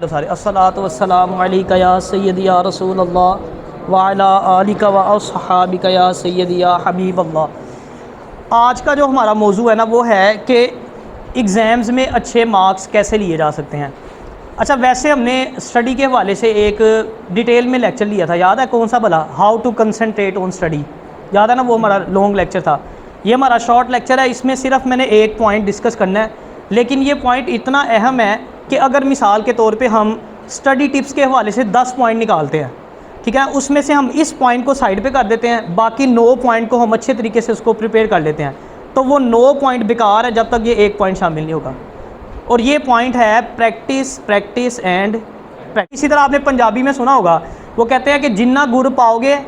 सारे अस्सलातु वस्सलामु अलैका या सय्यदी या रसूल अल्लाह व अला आलिका व अस्हाबिका या सय्यदी या हबीब अल्लाह। आज का जो हमारा मौजू है ना वो है कि एग्ज़ाम्स में अच्छे मार्क्स कैसे लिए जा सकते हैं। अच्छा, वैसे हमने स्टडी के हवाले से एक डिटेल में लेक्चर लिया था, याद है कौन सा भला? How to concentrate on study, याद है ना? वो हमारा लॉन्ग लेक्चर था। ये हमारा शॉर्ट लेक्चर है, इसमें सिर्फ मैंने एक पॉइंट डिस्कस करना है, लेकिन ये पॉइंट इतना अहम है कि अगर मिसाल के तौर पे हम स्टडी टिप्स के हवाले से 10 पॉइंट निकालते हैं, ठीक है, उसमें से हम इस पॉइंट को साइड पे कर देते हैं, बाकी 9 पॉइंट को हम अच्छे तरीके से उसको प्रिपेयर कर लेते हैं, तो वो 9 पॉइंट बेकार है जब तक ये एक पॉइंट शामिल नहीं होगा। और ये पॉइंट है प्रैक्टिस, प्रैक्टिस एंड प्रैक्टिस। इसी तरह आपने पंजाबी में सुना होगा, वो कहते हैं कि जिन्ना गुड़ पाओगे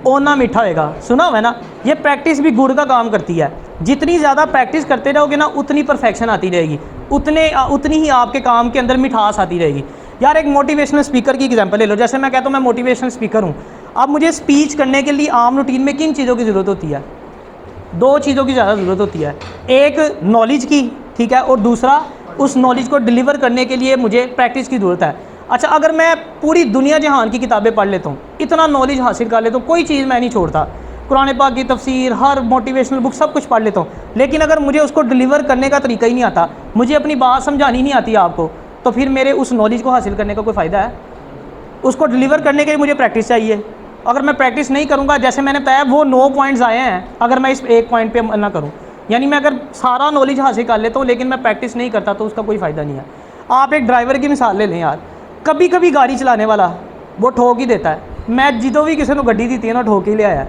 ओना मीठा होएगा, सुना हुआ है ना? ये प्रैक्टिस भी गुड़ का काम करती है। जितनी ज़्यादा प्रैक्टिस करते रहोगे ना उतनी परफेक्शन आती रहेगी, उतनी ही आपके काम के अंदर मिठास आती रहेगी। यार एक मोटिवेशनल स्पीकर की एग्जांपल ले लो। जैसे मैं कहता हूँ मैं मोटिवेशनल स्पीकर हूँ, अब मुझे स्पीच करने के लिए आम रूटीन में किन चीज़ों की ज़रूरत होती है? 2 चीज़ों की ज़्यादा ज़रूरत होती है। एक नॉलेज की, ठीक है, और दूसरा उस नॉलेज को डिलीवर करने के लिए मुझे प्रैक्टिस की ज़रूरत है। अच्छा, अगर मैं पूरी दुनिया जहान की किताबें पढ़ लेता हूँ, इतना नॉलेज हासिल कर लेता हूँ, कोई चीज़ मैं नहीं छोड़ता, कुरान पाक की तफसीर, हर मोटिवेशनल बुक सब कुछ पढ़ लेता हूँ, लेकिन अगर मुझे उसको डिलीवर करने का तरीका ही नहीं आता, मुझे अपनी बात समझानी नहीं आती आपको, तो फिर मेरे उस नॉलेज को हासिल करने का कोई फ़ायदा है? उसको डिलीवर करने के लिए मुझे प्रैक्टिस चाहिए। अगर मैं प्रैक्टिस नहीं करूँगा, जैसे मैंने बताया वो 9 पॉइंट्स आए हैं, अगर मैं इस एक पॉइंट पर ना करूँ, यानी मैं अगर सारा नॉलेज हासिल कर लेता हूँ लेकिन मैं प्रैक्टिस नहीं करता तो उसका कोई फ़ायदा नहीं है। आप एक ड्राइवर की मिसाल ले लें यार, कभी कभी गाड़ी चलाने वाला वो ठोक ही देता है। मैं जिदों भी किसी को गड्डी दी थी ना ठोक ही ले आया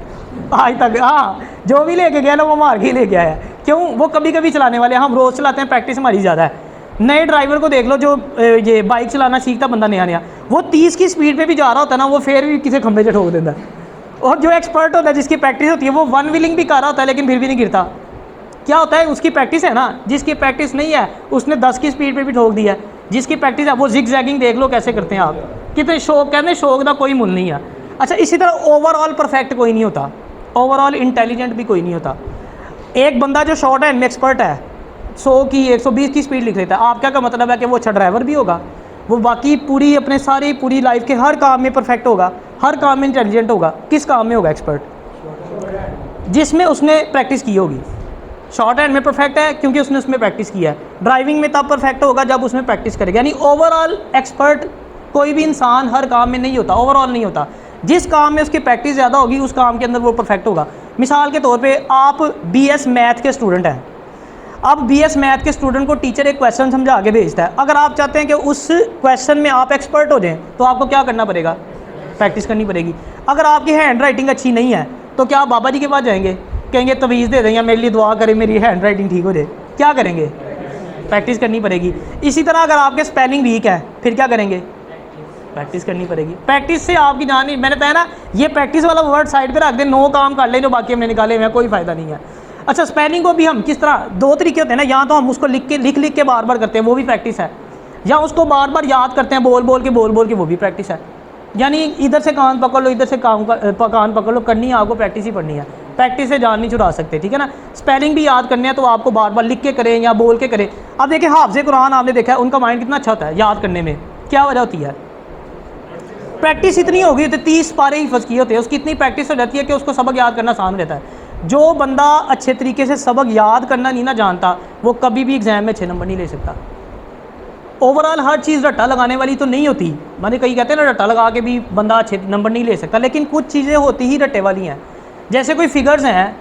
आज तक। हाँ, जो भी लेके गया ना वो मार के ही लेके आया। क्यों? वो कभी कभी चलाने वाले, हम रोज़ चलाते हैं, प्रैक्टिस हमारी ज़्यादा है। नए ड्राइवर को देख लो, जो ये बाइक चलाना सीखता बंदा नया नया, वो 30 की स्पीड पे भी जा रहा होता है ना, वो फिर भी किसी खंभे से ठोक देता है। और जो एक्सपर्ट होता है, जिसकी प्रैक्टिस होती है, वो 1 व्हीलिंग भी कर रहा होता है लेकिन फिर भी नहीं गिरता। क्या होता है? उसकी प्रैक्टिस है ना। जिसकी प्रैक्टिस नहीं है उसने 10 की स्पीड पे भी ठोक दिया है। जिसकी प्रैक्टिस है वो जिग जैगिंग देख लो कैसे करते हैं आप, कितने शौक, कहते हैं शौक का कोई मुल नहीं है। अच्छा, इसी तरह ओवरऑल परफेक्ट कोई नहीं होता, ओवरऑल इंटेलिजेंट भी कोई नहीं होता। एक बंदा जो शॉर्ट हैंड में एक्सपर्ट है, 100 की 120 की स्पीड लिख लेता है, आप क्या का मतलब है कि वो अच्छा ड्राइवर भी होगा? वो बाकी पूरी लाइफ के हर काम में परफेक्ट होगा, हर काम में इंटेलिजेंट होगा। किस काम में होगा एक्सपर्ट? जिसमें उसने प्रैक्टिस की होगी। शॉर्ट हैंड में परफेक्ट है क्योंकि उसने उसमें प्रैक्टिस किया है। ड्राइविंग में तब परफेक्ट होगा जब उसमें प्रैक्टिस करेगा। यानी ओवरऑल एक्सपर्ट कोई भी इंसान हर काम में नहीं होता, ओवरऑल नहीं होता। जिस काम में उसकी प्रैक्टिस ज़्यादा होगी उस काम के अंदर वो परफेक्ट होगा। मिसाल के तौर पे आप BS मैथ के स्टूडेंट हैं। अब BS मैथ के स्टूडेंट को टीचर एक क्वेश्चन समझा के भेजता है। अगर आप चाहते हैं कि उस क्वेश्चन में आप एक्सपर्ट हो जाएं तो आपको क्या करना पड़ेगा? प्रैक्टिस करनी पड़ेगी। अगर आपकी हैंड राइटिंग अच्छी नहीं है तो क्या आप बाबा जी के पास जाएंगे, कहेंगे तवीज़ दे दें या मेरे लिए दुआ करें मेरी हैंड राइटिंग ठीक हो जाए? क्या करेंगे? प्रैक्टिस करनी पड़ेगी। इसी तरह अगर आपके स्पेलिंग वीक है फिर क्या करेंगे? प्रैक्टिस करनी पड़ेगी। प्रैक्टिस से आपकी जान नहीं, मैंने कहा ना, ये प्रैक्टिस वाला वर्ड साइड पे रख दें, 9 काम कर ले जो बाकी हमने निकाले हुए हैं, कोई फ़ायदा नहीं है। अच्छा, स्पेलिंग को भी हम किस तरह, 2 तरीके होते हैं ना, या तो हम उसको लिख के बार बार करते हैं, वो भी प्रैक्टिस है, या उसको बार बार याद करते हैं बोल बोल के, वो भी प्रैक्टिस है। यानी इधर से कान पकड़ लो, इधर से कान पकड़ लो, करनी है आपको, प्रैक्टिस ही पढ़नी है। प्रैक्टिस से जान नहीं छुड़ा सकते, ठीक है ना? स्पेलिंग भी याद करने हैं तो आपको बार बार लिख के करें या बोल के करें। अब देखिए हाफ़िज़ कुरान आपने देखा है, उनका माइंड कितना अच्छा होता है याद करने में। क्या वजह होती है? प्रैक्टिस इतनी होगी, तो 30 पारे ही हिफ्ज़ किए होते हैं, उसकी इतनी प्रैक्टिस हो जाती है कि उसको सबक याद करना आसान रहता है। जो बंदा अच्छे तरीके से सबक याद करना नहीं ना जानता, वो कभी भी एग्ज़ाम में अच्छे नंबर नहीं ले सकता। ओवरऑल हर चीज़ रट्टा लगाने वाली तो नहीं होती। मैंने कई कहते हैं ना रट्टा लगा के भी बंदा अच्छे नंबर नहीं ले सकता, लेकिन कुछ चीज़ें होती ही रट्टे वाली हैं। जैसे कोई फिगर्स हैं,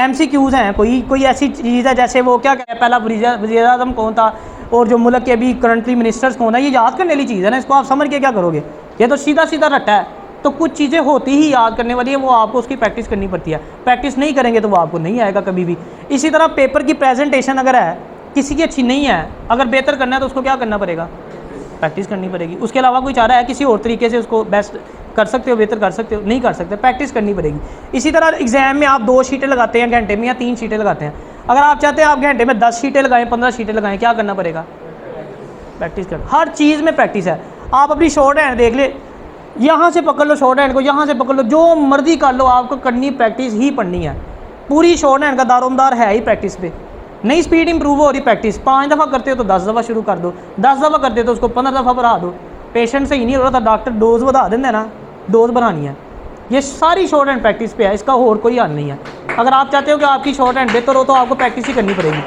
MCQs हैं, कोई ऐसी चीज़ है, जैसे वो क्या कहते हैं, पहला वज़ीर आज़म कौन था और जो मुल्क के अभी करंटली मिनिस्टर्स कौन है, ये याद करने वाली चीज़ है ना, इसको आप समझ के क्या करोगे? ये तो सीधा सीधा रट्टा है। तो कुछ चीज़ें होती ही याद करने वाली है, वो आपको उसकी प्रैक्टिस करनी पड़ती है। प्रैक्टिस नहीं करेंगे तो वो आपको नहीं आएगा कभी भी। इसी तरह पेपर की प्रेजेंटेशन अगर है, किसी की अच्छी नहीं है, अगर बेहतर करना है तो उसको क्या करना पड़ेगा? प्रैक्टिस करनी पड़ेगी। उसके अलावा कोई चारा है? किसी और तरीके से उसको बेस्ट कर सकते हो, बेहतर कर सकते हो? नहीं कर सकते, प्रैक्टिस करनी पड़ेगी। इसी तरह एग्जाम में आप 2 शीटें लगाते हैं घंटे में या 3 शीटें लगाते हैं। अगर आप चाहते हैं आप घंटे में 10 शीटें लगाएं, 15 शीटें लगाएं, क्या करना पड़ेगा? प्रैक्टिस कर। हर चीज़ में प्रैक्टिस है। आप अपनी शॉर्ट हैंड देख ले, यहाँ से पकड़ लो शॉर्ट हैंड को, यहाँ से पकड़ लो, जो मर्जी कर लो, आपको करनी प्रैक्टिस ही पढ़नी है। पूरी शॉर्ट हैंड का दारोमदार है ही प्रैक्टिस पे। नई स्पीड इंप्रूव हो रही, प्रैक्टिस 5 दफ़ा करते हो तो 10 दफ़ा शुरू कर दो, 10 दफ़ा करते हो तो उसको 15 दफ़ा बढ़ा दो। पेशेंट सही नहीं हो रहा था, डॉक्टर डोज बढ़ा देंगे ना, डोज बढ़ानी है। ये सारी शॉर्ट हैंड प्रैक्टिस पे है, इसका और कोई हल नहीं है। अगर आप चाहते हो कि आपकी शॉर्ट हैंड बेहतर हो तो आपको प्रैक्टिस ही करनी पड़ेगी।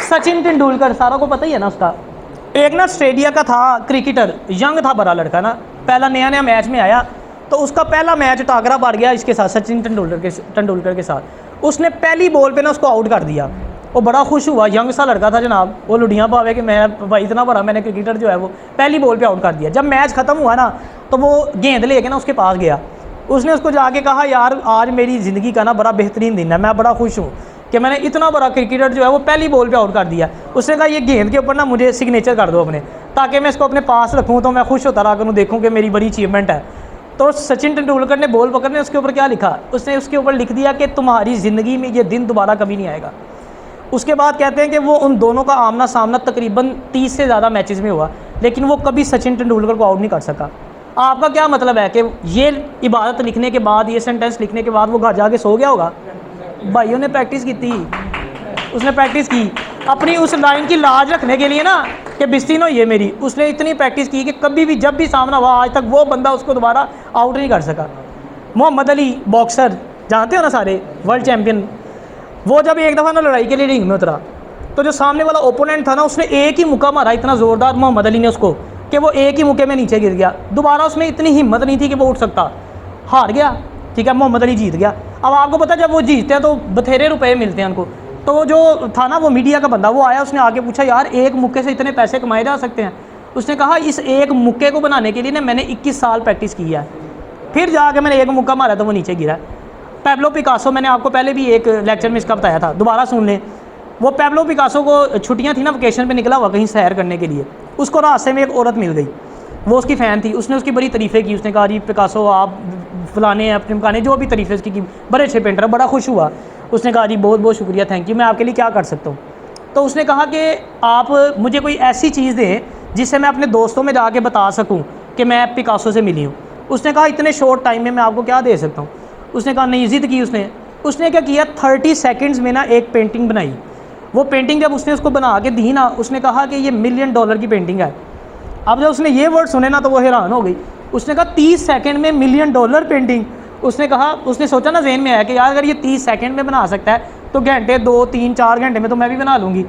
सचिन तेंदुलकर सारा को पता ही है ना उसका। एक ना ऑस्ट्रेलिया का था क्रिकेटर, यंग था बड़ा लड़का ना, पहला नया नया मैच में आया, तो उसका पहला मैच टाकरा पड़ गया इसके साथ, सचिन तेंदुलकर के साथ। उसने पहली बॉल पे ना उसको आउट कर दिया। वो बड़ा खुश हुआ, यंग सा लड़का था जनाब, वो लुढ़ियाँ पावे कि मैं भाई इतना बड़ा मैंने क्रिकेटर जो है वो पहली बॉल पे आउट कर दिया। जब मैच ख़त्म हुआ ना तो वो गेंद लेके ना उसके पास गया, उसने उसको जाके कहा यार आज मेरी ज़िंदगी का ना बड़ा बेहतरीन दिन है, मैं बड़ा खुश हूँ कि मैंने इतना बड़ा क्रिकेटर जो है वो पहली बॉल पे आउट कर दिया। उसने कहा ये गेंद के ऊपर ना मुझे सिग्नेचर कर दो अपने, ताकि मैं इसको अपने पास रखूँ तो मैं खुश होता रहा करूँ, देखूँ कि मेरी बड़ी अचीवमेंट है। तो सचिन तेंदुलकर ने बॉल पकड़ने उसके ऊपर क्या लिखा, उसने उसके ऊपर लिख दिया कि तुम्हारी ज़िंदगी में ये दिन दोबारा कभी नहीं आएगा। उसके बाद कहते हैं कि वो उन दोनों का आमना सामना तकरीबन 30 से ज़्यादा मैचेस में हुआ, लेकिन वो कभी सचिन तेंदुलकर को आउट नहीं कर सका। आपका क्या मतलब है कि ये इबारत लिखने के बाद, ये सेंटेंस लिखने के बाद वो घर जाके सो गया होगा? भाइयों ने प्रैक्टिस की थी, उसने प्रैक्टिस की अपनी उस लाइन की लाज रखने के लिए ना कि बिस्तीन हो ये मेरी। उसने इतनी प्रैक्टिस की कि कभी भी जब भी सामना हुआ आज तक वो बंदा उसको दोबारा आउट नहीं कर सका। मोहम्मद अली बॉक्सर जानते हो ना सारे, वर्ल्ड चैम्पियन, वो जब एक दफ़ा ना लड़ाई के लिए रिंग में उतरा तो जो सामने वाला ओपोनेंट था ना उसने एक ही मुक्का मारा इतना ज़ोरदार मोहम्मद अली ने उसको कि वो एक ही मुक्के में नीचे गिर गया। दोबारा उसमें इतनी हिम्मत नहीं थी कि वो उठ सकता, हार गया। ठीक है, मोहम्मद अली जीत गया। अब आपको पता जब वो जीतते हैं तो बथेरे रुपए मिलते हैं उनको। तो जो था ना वो मीडिया का बंदा, वो आया, उसने आके पूछा यार एक मुक्के से इतने पैसे कमाए जा सकते हैं? उसने कहा इस एक मुक्के को बनाने के लिए ना मैंने 21 साल प्रैक्टिस की है, फिर जाके मैंने एक मुक्का मारा तो वो नीचे गिरा। पैब्लो पिकासो, मैंने आपको पहले भी एक लेक्चर में इसका बताया था, दोबारा सुन लें। वो पैब्लो पिकासो को छुट्टियां थी ना, वेकेशन पे निकला हुआ कहीं सैर करने के लिए, उसको रास्ते में एक औरत मिल गई, वो उसकी फ़ैन थी। उसने उसकी बड़ी तारीफ़ें की, उसने कहा जी पिकासो आप फलाने अपने मकाने, जो भी तारीफ़ें उसकी की, बड़े अच्छे पेंटर है। बड़ा खुश हुआ, उसने कहा जी बहुत बहुत शुक्रिया, थैंक यू, मैं आपके लिए क्या कर सकता हूँ? तो उसने कहा कि आप मुझे कोई ऐसी चीज़ दें जिससे मैं अपने दोस्तों में जाके बता सकूँ कि मैं पिकासो से मिली हूँ। उसने कहा इतने शॉर्ट टाइम में मैं आपको क्या दे सकता हूँ? उसने कहा नहीं, ज़िद की उसने क्या किया, 30 सेकंड्स में ना एक पेंटिंग बनाई। वो पेंटिंग जब उसने उसको बना के दी ना, उसने कहा कि ये $1 मिलियन की पेंटिंग है। अब जब उसने ये वर्ड सुने ना तो वो हैरान हो गई। उसने कहा 30 सेकंड में $1 मिलियन पेंटिंग। उसने कहा, उसने सोचा ना ज़हन में आया कि यार अगर ये 30 सेकंड में बना सकता है तो घंटे 2, 3, 4 घंटे में तो मैं भी बना लूँगी।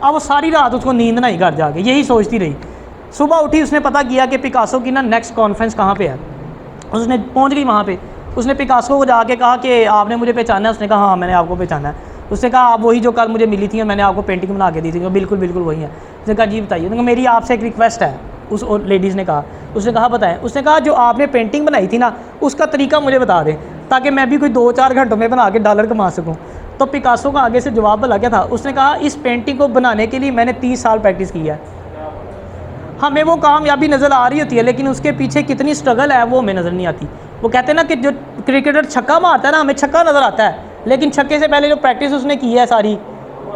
अब वो सारी रात उसको नींद नहीं कर जाके यही सोचती रही। सुबह उठी, उसने पता किया कि पिकासो की ना नेक्स्ट कॉन्फ्रेंस कहाँ पे है। उसने पहुँच गई वहाँ पे। उसने पिकासो को जाके कहा कि आपने मुझे पहचाना है? उसने कहा हाँ मैंने आपको पहचाना है। उसने कहा आप वही जो कल मुझे मिली थी और मैंने आपको पेंटिंग बना के दी थी? बिल्कुल बिल्कुल वही है। उसने कहा जी बताइए। उसने कहा मेरी आपसे एक रिक्वेस्ट है। उस लेडीज़ ने कहा, उसने कहा बताएं। उसने कहा जो आपने पेंटिंग बनाई थी ना उसका तरीका मुझे बता दें ताकि मैं भी कोई 2-4 घंटों में बना के डॉलर कमा सकूँ। तो पिकासो का आगे से जवाब भला क्या था? उसने कहा इस पेंटिंग को बनाने के लिए मैंने 30 साल प्रैक्टिस की है। हमें वो कामयाबी नज़र आ रही होती है लेकिन उसके पीछे कितनी स्ट्रगल है वो हमें नज़र नहीं आती। वो कहते हैं ना कि जो क्रिकेटर छक्का मारता है ना, हमें छक्का नज़र आता है, लेकिन छक्के से पहले जो प्रैक्टिस उसने की है सारी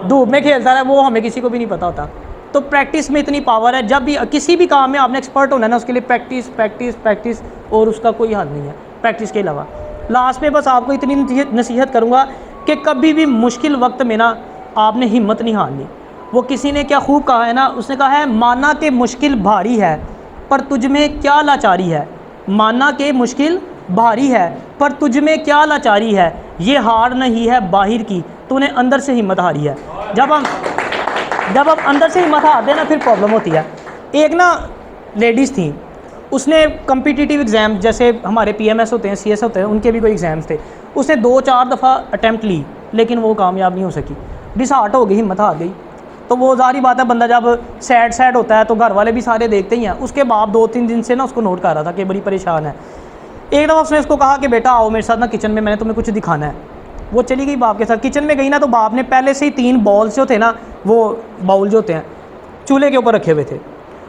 धूप में खेलता है वो हमें किसी को भी नहीं पता होता। तो प्रैक्टिस में इतनी पावर है। जब भी किसी भी काम में आपने एक्सपर्ट होना है ना, उसके लिए प्रैक्टिस प्रैक्टिस प्रैक्टिस, और उसका कोई हल नहीं है प्रैक्टिस के अलावा। लास्ट में बस आपको इतनी नसीहत करूँगा कि कभी भी मुश्किल वक्त में ना आपने हिम्मत नहीं हारनी। वो किसी ने क्या खूब कहा है ना, उसने कहा है माना कि मुश्किल भारी है पर तुझ में क्या लाचारी है। माना कि मुश्किल भारी है पर तुझ में क्या लाचारी है, ये हार नहीं है बाहर की, तूने अंदर से हिम्मत हारी है। जब हम अंदर से हिम्मत हारते हैं ना फिर प्रॉब्लम होती है। एक ना लेडीज़ थी, उसने कम्पिटिटिव एग्ज़ाम जैसे हमारे PMS होते हैं, CS होते हैं, उनके भी कोई एग्ज़ाम्स थे। उसने 2-4 दफ़ा अटैम्प्ट ली लेकिन वो कामयाब नहीं हो सकी, डिसहार्ट हो गई, हिम्मत हार गई। तो वो ज़ाहिर बात है बंदा जब सैड होता है तो घर वाले भी सारे देखते ही हैं। उसके बाप 2-3 दिन से ना उसको नोट कर रहा था कि बड़ी परेशान है। एक दफ़ा उसने उसको कहा कि बेटा आओ मेरे साथ ना किचन में, मैंने तुम्हें कुछ दिखाना है। वो चली गई बाप के साथ। किचन में गई ना तो बाप ने पहले से ही 3 बॉल्स जो थे ना, वो बाउल जो होते हैं चूल्हे के ऊपर रखे हुए थे।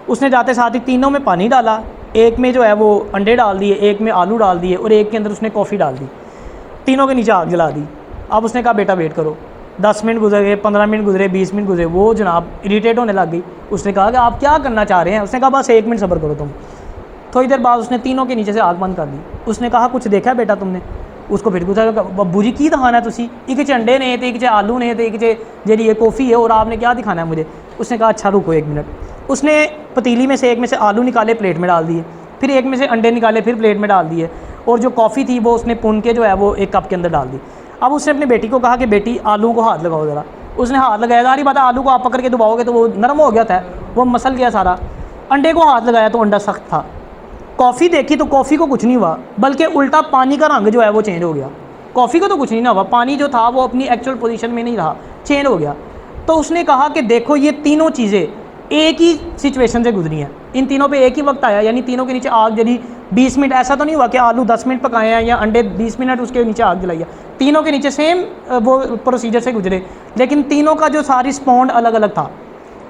उसने जाते साथ ही तीनों में पानी डाला, एक में जो है वो अंडे डाल दिए, एक में आलू डाल दिए और एक के अंदर उसने कॉफ़ी डाल दी। तीनों के नीचे आग जला दी। अब उसने कहा बेटा वेट करो। 10 मिनट गुजर गए, 15 मिनट गुजरे, 20 मिनट गुजरे। वो जनाब इरीटेट होने लग गई। उसने कहा कि आप क्या करना चाह रहे हैं? उसने कहा बस 1 मिनट सब्र करो तुम। थोड़ी देर बाद उसने तीनों के नीचे से आग बंद कर दी। उसने कहा कुछ देखा है बेटा तुमने? उसको फिर पूछा बब्बू जी की दिखाना है तुसी? एक च अंडे ने, एक च आलू ने, एक च जी ये कॉफ़ी है और आपने क्या दिखाना है मुझे? उसने कहा अच्छा रुको 1 मिनट। उसने पतीली में से एक में से आलू निकाले, प्लेट में डाल दिए, फिर एक में से अंडे निकाले, फिर प्लेट में डाल दिए, और जो कॉफ़ी थी वो उसने पुन के जो है वो एक कप के अंदर डाल दी। अब उसने अपनी बेटी को कहा कि बेटी आलू को हाथ लगाओ ज़रा। उसने हाथ लगाया, सारी बात आलू को आप पकड़ के दबाओगे तो वो नरम हो गया था, वो मसल गया सारा। अंडे को हाथ लगाया तो अंडा सख्त था। कॉफ़ी देखी तो कॉफ़ी को कुछ नहीं हुआ, बल्कि उल्टा पानी का रंग जो है वो चेंज हो गया। कॉफ़ी को तो कुछ नहीं ना हुआ, पानी जो था वो अपनी एक्चुअल पोजीशन में नहीं रहा, चेंज हो गया। तो उसने कहा कि देखो ये तीनों चीज़ें एक ही सिचुएशन से गुजरी हैं, इन तीनों पे एक ही वक्त आया, यानी तीनों के नीचे आग जली 20 मिनट। ऐसा तो नहीं हुआ कि आलू 10 मिनट पकाए हैं या अंडे 20 मिनट उसके नीचे आग जलाई है। तीनों के नीचे सेम वो प्रोसीजर से गुजरे, लेकिन तीनों का जो सारा रिस्पॉन्ड अलग अलग था।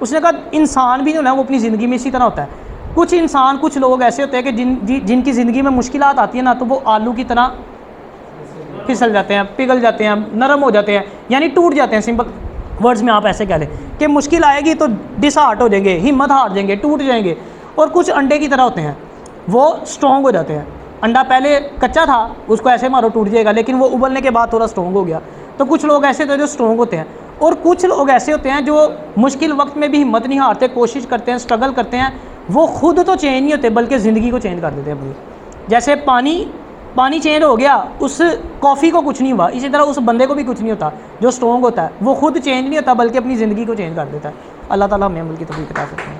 उसने कहा इंसान भी जो है वो अपनी ज़िंदगी में इसी तरह होता है। कुछ इंसान, कुछ लोग ऐसे होते हैं कि जिनकी ज़िंदगी में मुश्किलात आती है ना, तो वो आलू की तरह फिसल जाते हैं, पिघल जाते हैं, नरम हो जाते हैं, यानी टूट जाते हैं। सिंपल वर्ड्स में आप ऐसे कह लें कि मुश्किल आएगी तो डिसहार्ट हो जाएंगे, हिम्मत हार जाएंगे, टूट जाएंगे। और कुछ अंडे की तरह होते हैं, वो स्ट्रॉन्ग हो जाते हैं। अंडा पहले कच्चा था, उसको ऐसे मारो टूट जाएगा, लेकिन वो उबलने के बाद थोड़ा स्ट्रॉन्ग हो गया। तो कुछ लोग ऐसे होते हैं जो स्ट्रॉन्ग होते हैं, और कुछ लोग ऐसे होते हैं जो मुश्किल वक्त में भी हिम्मत नहीं हारते, कोशिश करते हैं, स्ट्रगल करते हैं। वो खुद तो चेंज नहीं होते बल्कि ज़िंदगी को चेंज कर देते हैं अपनी। जैसे पानी चेंज हो गया, उस कॉफ़ी को कुछ नहीं हुआ, इसी तरह उस बंदे को भी कुछ नहीं होता जो स्ट्रॉन्ग होता है। वो खुद चेंज नहीं होता बल्कि अपनी ज़िंदगी को चेंज कर देता है। अल्लाह ताला हमें अमल की तौफीक अता फरमाए।